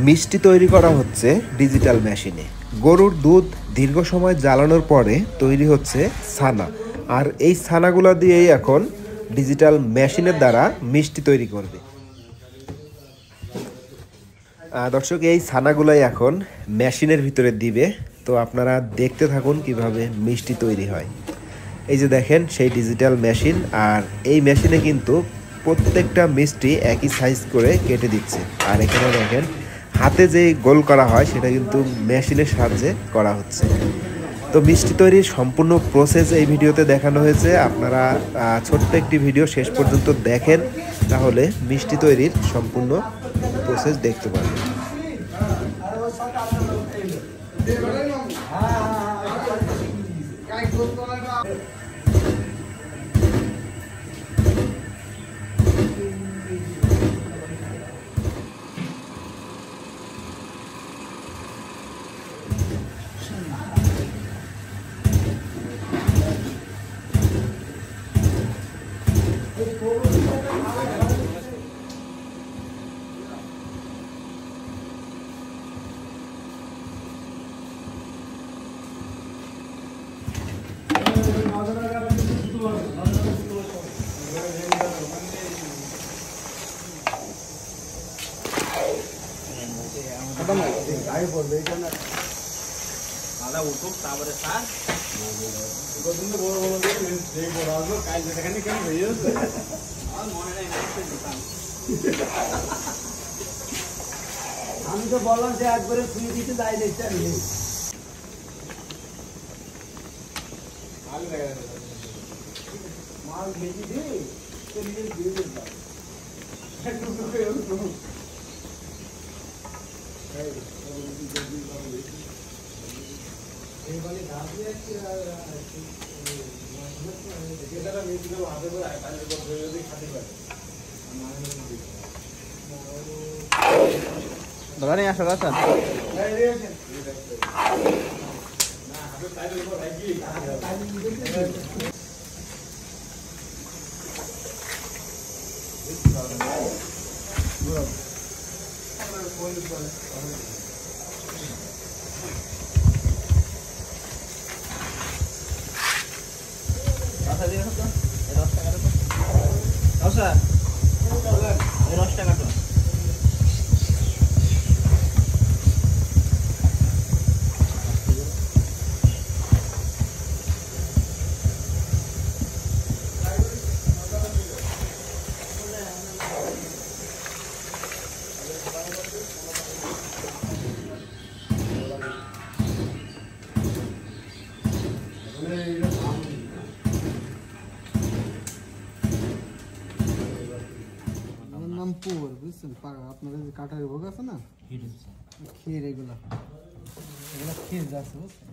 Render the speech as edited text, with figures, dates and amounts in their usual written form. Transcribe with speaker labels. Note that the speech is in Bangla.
Speaker 1: মিষ্টি তৈরি করা হচ্ছে ডিজিটাল মেশিনে। গরুর দুধ দীর্ঘ সময় জ্বালানোর পরে তৈরি হচ্ছে ছানা, আর এই ছানাগুলো দিয়েই এখন ডিজিটাল মেশিনের দ্বারা মিষ্টি তৈরি করবে। দর্শক, এই ছানাগুলাই এখন মেশিনের ভিতরে দিবে। তো আপনারা দেখতে থাকুন কিভাবে মিষ্টি তৈরি হয়। এই যে দেখেন সেই ডিজিটাল মেশিন, আর এই মেশিনে কিন্তু প্রত্যেকটা মিষ্টি একই সাইজ করে কেটে দিচ্ছে। আর এখানে দেখেন হাতে যে গোল করা হয় সেটা কিন্তু মেশিনের সাহায্যে করা হচ্ছে। তো মিষ্টি তৈরির সম্পূর্ণ প্রসেস এই ভিডিওতে দেখানো হয়েছে। আপনারা ছোট্ট একটি ভিডিও শেষ পর্যন্ত দেখেন, তাহলে মিষ্টি তৈরির সম্পূর্ণ প্রসেস দেখতে পারবেন।
Speaker 2: আমি তো বললাম যে একবারে শুয়ে দিতে যাই দেখতে মাল ভেজি দিয়ে
Speaker 3: Berani ya saudara.
Speaker 2: পুর বুঝছেন, আপনাদের যে কাটারি ভোগ আছে না, ক্ষীর, এগুলা ক্ষীর যাচ্ছে বুঝছেন।